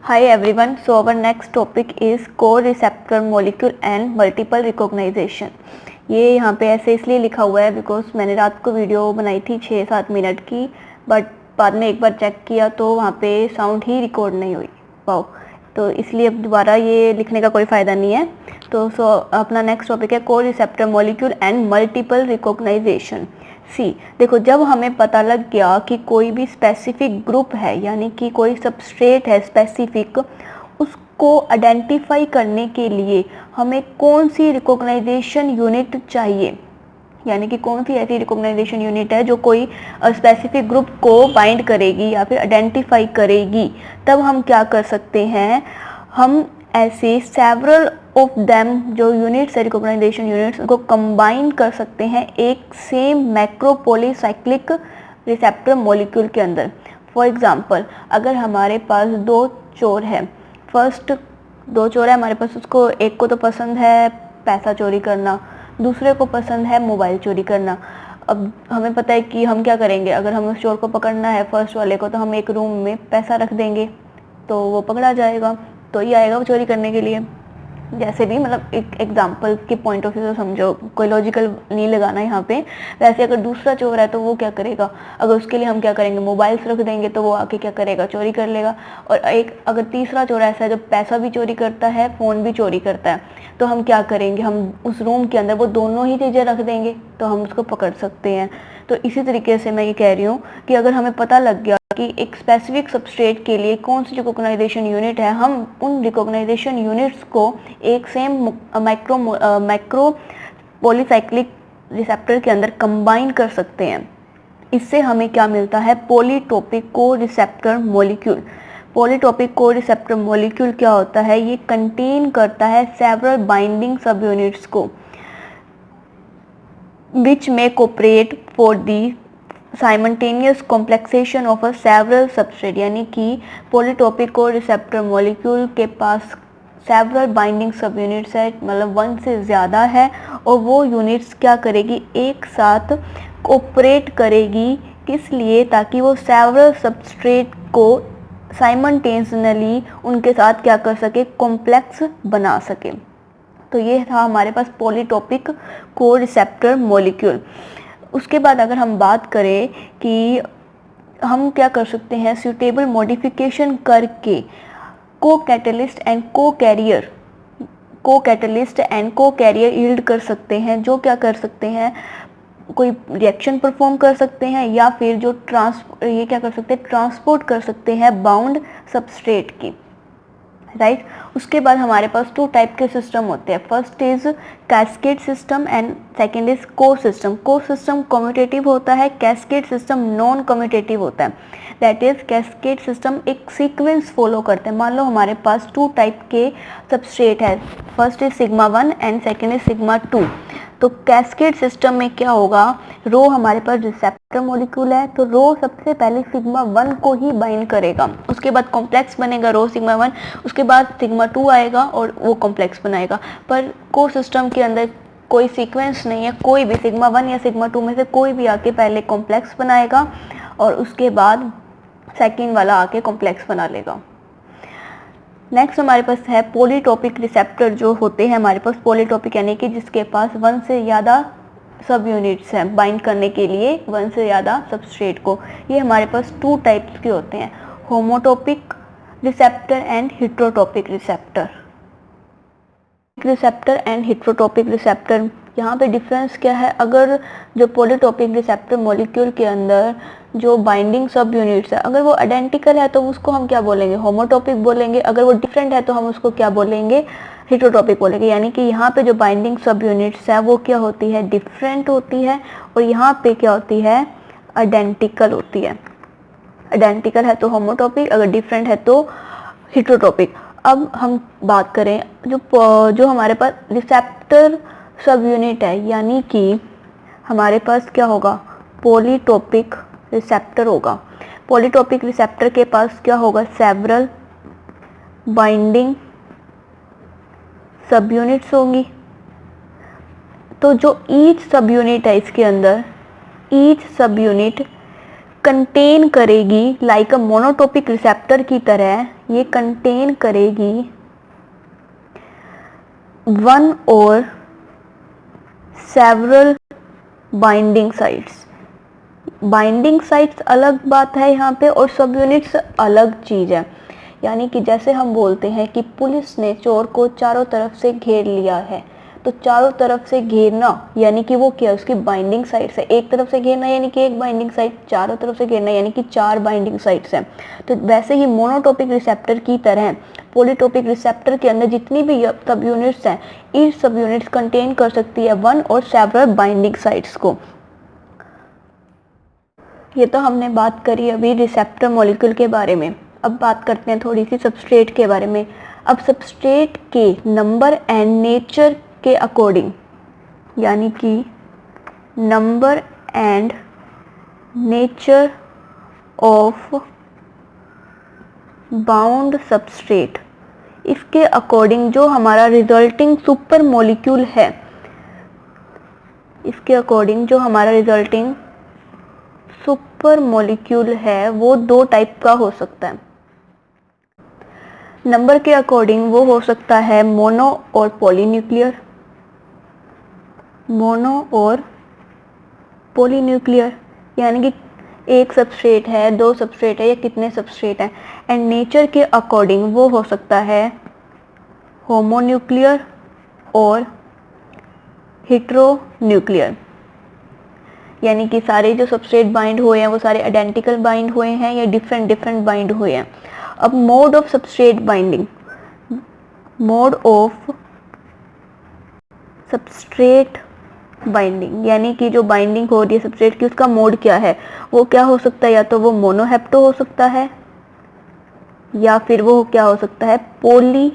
Hi everyone, so our next topic is co-receptor molecule and multiple recognition. ये यहाँ पे ऐसे इसलिए लिखा हुआ है बिकॉज मैंने रात को वीडियो बनाई थी 6-7 मिनट की, बट बाद में एक बार चेक किया तो वहाँ पे साउंड ही रिकॉर्ड नहीं हुई। वाओ, तो इसलिए अब दोबारा ये लिखने का कोई फ़ायदा नहीं है। तो अपना नेक्स्ट टॉपिक है को-रिसेप्टर मॉलिक्यूल एंड मल्टीपल रिकॉग्नाइजेशन। देखो, जब हमें पता लग गया कि कोई भी स्पेसिफिक ग्रुप है, यानी कि कोई सबस्ट्रेट है स्पेसिफिक, उसको आइडेंटिफाई करने के लिए हमें कौन सी रिकॉग्नाइजेशन यूनिट चाहिए, यानी कि कौन सी ऐसी रिकॉग्नाइजेशन यूनिट है जो कोई स्पेसिफिक ग्रुप को बाइंड करेगी या फिर आइडेंटिफाई करेगी, तब हम क्या कर सकते हैं, हम ऐसे सेवरल ऑफ देम जो यूनिट्स है रिकॉग्नाइजेशन यूनिट्स को कंबाइन कर सकते हैं एक सेम मैक्रोपॉलीसाइक्लिक रिसेप्टर मॉलिक्यूल के अंदर। फॉर एग्जांपल, अगर हमारे पास दो चोर है, दो चोर है हमारे पास, उसको एक को तो पसंद है पैसा चोरी करना, दूसरे को पसंद है मोबाइल चोरी करना। अब हमें पता है कि हम क्या करेंगे, अगर हमें उस चोर को पकड़ना है फर्स्ट वाले को, तो हम एक रूम में पैसा रख देंगे तो वो पकड़ा जाएगा, तो ही आएगा वो चोरी करने के लिए। जैसे भी, मतलब एक एग्जांपल के पॉइंट ऑफ व्यू से समझो, कोई लॉजिकल नहीं लगाना यहाँ पे। वैसे अगर दूसरा चोर है तो वो क्या करेगा, अगर उसके लिए हम क्या करेंगे, मोबाइल्स रख देंगे तो वो आके क्या करेगा, चोरी कर लेगा। और एक अगर तीसरा चोर ऐसा है जो पैसा भी चोरी करता है, फ़ोन भी चोरी करता है, तो हम क्या करेंगे, हम उस रूम के अंदर वो दोनों ही चीज़ें रख देंगे तो हम उसको पकड़ सकते हैं। तो इसी तरीके से मैं ये कह रही हूँ कि अगर हमें पता लग गया कि एक स्पेसिफिक सबस्ट्रेट के लिए कौन सी रिकॉग्नाइजेशन यूनिट है, हम उन रिकॉग्नाइजेशन यूनिट्स को एक सेम मैक्रो पॉलीसाइक्लिक रिसेप्टर के अंदर कंबाइन कर सकते हैं। इससे हमें क्या मिलता है, पॉलीटॉपिक को रिसेप्टर मॉलिक्यूल। पॉलीटॉपिक को रिसेप्टर मॉलिक्यूल क्या होता है, ये कंटेन करता है सेवरल बाइंडिंग सब यूनिट्स को which may cooperate for the simultaneous complexation of a several substrate, यानी कि पॉलीटॉपिक को रिसेप्टर मॉलिक्यूल के पास सेवरल बाइंडिंग सब यूनिट्स है, मतलब 1 से ज़्यादा है, और वो यूनिट्स क्या करेगी, एक साथ कोऑपरेट करेगी। किस लिए, ताकि वो सेवरल सबस्ट्रेट को साइमल्टेनियसली उनके साथ क्या कर सके, कॉम्प्लेक्स बना सके। तो ये था हमारे पास पॉलीटॉपिक को रिसेप्टर मॉलिक्यूल। उसके बाद अगर हम बात करें कि हम क्या कर सकते हैं, सूटेबल मॉडिफिकेशन करके को कैटलिस्ट एंड को कैरियर यील्ड कर सकते हैं, जो क्या कर सकते हैं, कोई रिएक्शन परफॉर्म कर सकते हैं, या फिर जो ये क्या कर सकते हैं, ट्रांसपोर्ट कर सकते हैं बाउंड सबस्ट्रेट की, राइट। उसके बाद हमारे पास 2 टाइप के सिस्टम होते हैं। First is cascade system and second is को सिस्टम। को सिस्टम कम्यूटेटिव होता है, कैस्केड सिस्टम नॉन कम्यूटेटिव होता है। दैट इज कैस्केड सिस्टम एक सीक्वेंस फॉलो करते हैं। मान लो हमारे पास 2 टाइप के सबस्ट्रेट है, first is sigma 1 and second is sigma 2। तो कैस्केड सिस्टम में क्या होगा, रो हमारे पास रिसेप्टर मॉलिक्यूल है, तो रो सबसे पहले सिग्मा 1 को ही बाइंड करेगा, उसके बाद कॉम्प्लेक्स बनेगा रो सिग्मा 1, उसके बाद सिग्मा 2 आएगा और वो कॉम्प्लेक्स बनाएगा। पर को सिस्टम के अंदर कोई सीक्वेंस नहीं है, कोई भी सिग्मा 1 या सिग्मा 2 में से कोई भी आके पहले कॉम्प्लेक्स बनाएगा और उसके बाद सेकेंड वाला आके कॉम्प्लेक्स बना लेगा। नेक्स्ट हमारे पास है पॉलीटॉपिक रिसेप्टर, जो होते हैं हमारे पास पॉलीटॉपिक, यानी कि जिसके पास 1 से ज़्यादा सब यूनिट्स हैं बाइंड करने के लिए 1 से ज़्यादा सबस्ट्रेट को। ये हमारे पास 2 टाइप्स के होते हैं, homotopic receptor and heterotopic receptor. Receptor and heterotopic receptor, यहाँ पे डिफरेंस क्या है, अगर जो पॉलीटॉपिक रिसेप्टर मॉलिक्यूल के अंदर जो बाइंडिंग सब यूनिट्स है, अगर वो आइडेंटिकल है तो उसको हम क्या बोलेंगे, होमोटॉपिक बोलेंगे। अगर वो डिफरेंट है तो हम उसको क्या बोलेंगे, हेटेरोटॉपिक बोलेंगे। यानी कि यहाँ पे जो बाइंडिंग सब यूनिट्स है वो क्या होती है, डिफरेंट होती है, और यहाँ पे क्या होती है, आइडेंटिकल होती है। आइडेंटिकल है तो होमोटॉपिक, अगर डिफरेंट है तो हेटेरोटॉपिक। अब हम बात करें जो हमारे पास रिसेप्टर सब यूनिट है, यानी कि हमारे पास क्या होगा, पॉलीटॉपिक रिसेप्टर होगा। पॉलीटॉपिक रिसेप्टर के पास क्या होगा, सेवरल बाइंडिंग सब यूनिट्स होंगी। तो जो ईच सब यूनिट है इसके अंदर, ईच सब यूनिट कंटेन करेगी लाइक अ मोनोटोपिक रिसेप्टर की तरह, ये कंटेन करेगी वन और several binding sites. Binding sites अलग बात है यहाँ पे और सब यूनिट्स अलग चीज़ है। यानी कि जैसे हम बोलते हैं कि पुलिस ने चोर को चारों तरफ से घेर लिया है, तो चारों तरफ से घेरना यानी कि वो क्या, उसकी बाइंडिंग साइट्स है। एक तरफ से घेरना यानी कि एक बाइंडिंग साइट, चारों तरफ से घेरना यानी कि 4 बाइंडिंग साइट्स हैं। तो वैसे ही मोनोटोपिक रिसेप्टर की तरह पॉलीटोपिक रिसेप्टर के अंदर जितनी भी सब यूनिट्स हैं, ईच सब यूनिट्स कंटेन कर सकती है वन और सेवरल बाइंडिंग साइट्स को। ये तो हमने बात करी अभी रिसेप्टर मॉलिक्यूल के बारे में। अब बात करते हैं थोड़ी सी सबस्ट्रेट के बारे में। अब सबस्ट्रेट के नंबर एंड नेचर के अकॉर्डिंग, यानी कि number and nature of bound substrate, इसके अकॉर्डिंग जो हमारा रिजल्टिंग सुपर मॉलिक्यूल है, इसके अकॉर्डिंग जो हमारा रिजल्टिंग सुपर मॉलिक्यूल है वो 2 टाइप का हो सकता है। नंबर के अकॉर्डिंग वो हो सकता है मोनो और पॉलीन्यूक्लियर, मोनो और पॉलीन्यूक्लियर, यानी कि एक सबस्ट्रेट है, 2 सबस्ट्रेट है या कितने सबस्ट्रेट हैं। एंड नेचर के अकॉर्डिंग वो हो सकता है होमोन्यूक्लियर और हेटेरोन्यूक्लियर, यानी कि सारे जो सबस्ट्रेट बाइंड हुए हैं वो सारे आइडेंटिकल बाइंड हुए हैं या डिफरेंट डिफरेंट बाइंड हुए हैं। अब mode of substrate binding, mode of substrate binding यानी कि जो बाइंडिंग हो रही है सबस्ट्रेट की, उसका मोड क्या है, वो क्या हो सकता है, या तो वो मोनोहेप्टो हो सकता है या फिर वो क्या हो सकता है, पॉली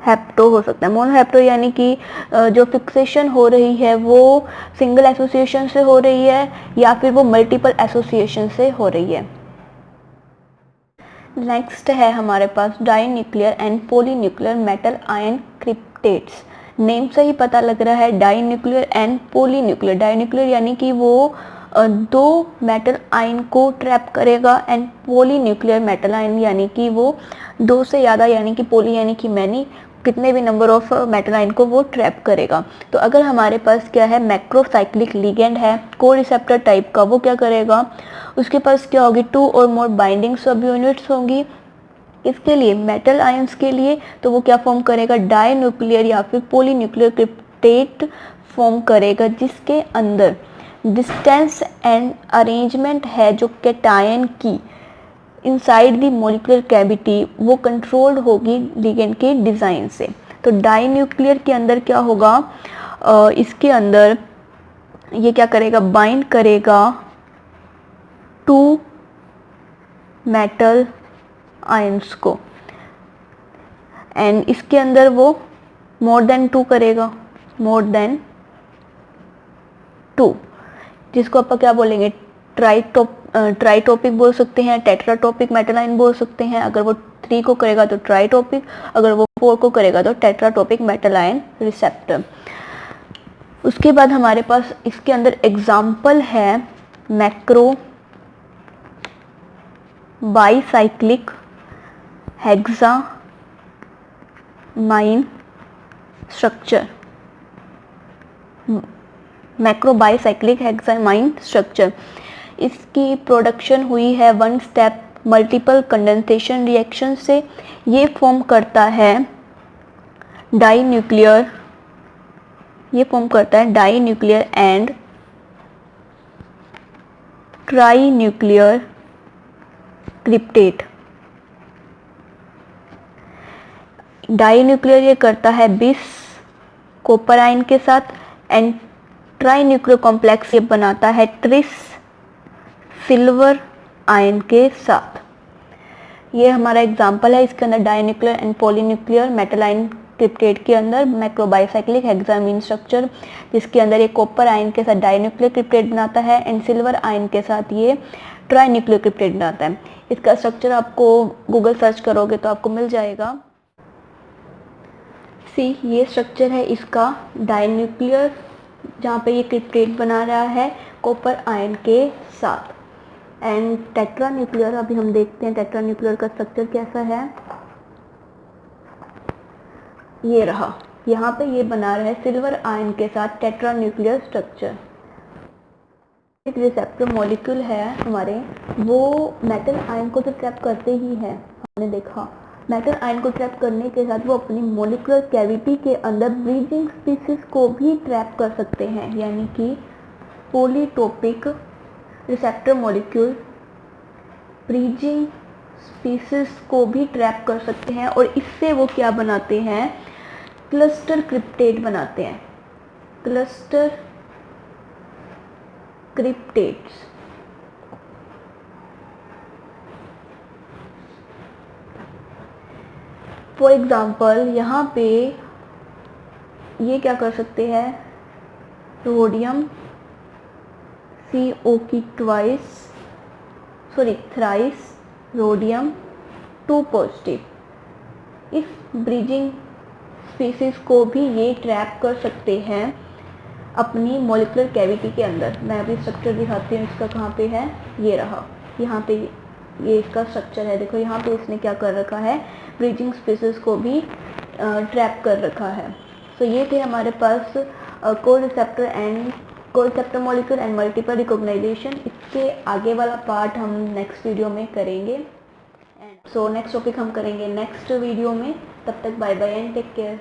हेप्टो हो सकता है। मोनोहेप्टो यानी कि जो फिक्सेशन हो रही है वो सिंगल एसोसिएशन से हो रही है या फिर वो मल्टीपल एसोसिएशन से हो रही है। नेक्स्ट है हमारे पास dinuclear and polynuclear metal ion cryptates. Name से ही पता लग रहा है डाइन्यूक्लियर एंड पॉलीन्यूक्लियर। डाइन्यूक्लियर यानी कि वो 2 मेटल आयन को ट्रैप करेगा एंड पॉलीन्यूक्लियर मेटल आयन यानी कि वो 2 से ज़्यादा, यानी कि पॉली यानी कि मैनी, कितने भी नंबर ऑफ मेटल आयन को वो ट्रैप करेगा। तो अगर हमारे पास क्या है, मैक्रोसाइक्लिक लिगेंड है को रिसेप्टर टाइप का, वो क्या करेगा, उसके पास क्या होगी, 2 और मोर बाइंडिंग सब यूनिट्स होंगी। इसके लिए मेटल आयंस के लिए तो वो क्या फॉर्म करेगा, डाइन्यूक्लियर या फिर पॉलीन्यूक्लियर क्रिप्टेट फॉर्म करेगा, जिसके अंदर डिस्टेंस एंड अरेंजमेंट है जो कैटायन की इनसाइड द मॉलिक्यूलर कैविटी वो कंट्रोल्ड होगी लिगेंड के डिज़ाइन से। तो डाइन्यूक्लियर के अंदर क्या होगा, इसके अंदर ये क्या करेगा, बाइंड करेगा 2 मेटल आयंस को एंड इसके अंदर वो मोर देन 2 करेगा, मोर देन 2, जिसको आप क्या बोलेंगे, ट्राइटोपिक बोल सकते हैं, टेट्राटोपिक मेटल आयन बोल सकते हैं। अगर वो 3 को करेगा तो ट्राइटोपिक, अगर वो 4 को करेगा तो टेट्राटोपिक मेटल आयन रिसेप्टर। उसके बाद हमारे पास इसके अंदर एग्जाम्पल है macro bicyclic hexamine structure, macro bicyclic hexamine structure. इसकी प्रोडक्शन हुई है 1 स्टेप मल्टीपल कंडेंसेशन रिएक्शन से। ये फॉर्म करता है डाइन्यूक्लियर, ये फॉर्म करता है डाइन्यूक्लियर एंड ट्राइन्यूक्लियर क्रिप्टेट। डाइन्यूक्लियर ये करता है 20 कॉपर आयन के साथ एंड ट्राइन्यूक्लियर कॉम्प्लेक्स ये बनाता है 30 सिल्वर आयन के साथ। ये हमारा एग्जाम्पल है, इसके अंदर डाइन्यूक्लियर एंड पॉलीन्यूक्लियर मेटल आयन क्रिप्टेट के अंदर मैक्रोबाइसाइक्लिक हेक्सामीन स्ट्रक्चर, जिसके अंदर ये कॉपर आयन के साथ डाइन्यूक्लियर क्रिप्टेट बनाता है एंड सिल्वर आयन के साथ ये ट्राइन्यूक्लियर क्रिप्टेट बनाता है। इसका स्ट्रक्चर आपको गूगल सर्च करोगे तो आपको मिल जाएगा। ये स्ट्रक्चर है इसका, डाइन्यूक्लियर जहाँ पे ये क्रिप्टेट बना रहा है कॉपर आयन के साथ। एंड टेट्रा न्यूक्लियर, अभी हम देखते हैं टेट्रा न्यूक्लियर का स्ट्रक्चर कैसा है। ये रहा, यहाँ पे ये बना रहा है सिल्वर आयन के साथ टेट्रा न्यूक्लियर स्ट्रक्चर। एक रिसेप्टर मॉलिक्यूल है हमारे, वो मेटल आयन को तो ट्रैप करते ही है, हमने देखा। मेटल आयन को ट्रैप करने के साथ वो अपनी मॉलिक्यूलर कैविटी के अंदर ब्रीजिंग स्पीसीज को भी ट्रैप कर सकते हैं, यानी कि पॉलीटोपिक रिसेप्टर मॉलिक्यूल ब्रीजिंग स्पीसीज को भी ट्रैप कर सकते हैं, और इससे वो क्या बनाते हैं, क्लस्टर क्रिप्टेट बनाते हैं, क्लस्टर क्रिप्टेट्स। फॉर एग्जाम्पल यहाँ पे ये क्या कर सकते हैं, रोडियम CO की थ्राइस रोडियम 2 पॉजिटिव, इस ब्रीजिंग स्पीसीज को भी ये ट्रैप कर सकते हैं अपनी मॉलिक्यूलर कैविटी के अंदर। मैं अभी स्ट्रक्चर दिखाती हूँ इसका, कहाँ पे है, ये रहा, यहाँ पे ये इसका स्ट्रक्चर है। देखो यहाँ पे इसने क्या कर रखा है, ब्रीजिंग स्पीसीज को भी ट्रैप कर रखा है। तो ये थे हमारे पास को-रिसेप्टर मॉलिक्यूल एंड मल्टीपल रिकॉग्नाइजेशन। इसके आगे वाला पार्ट हम नेक्स्ट वीडियो में करेंगे। सो नेक्स्ट टॉपिक हम करेंगे नेक्स्ट वीडियो में। तब तक bye bye and take care.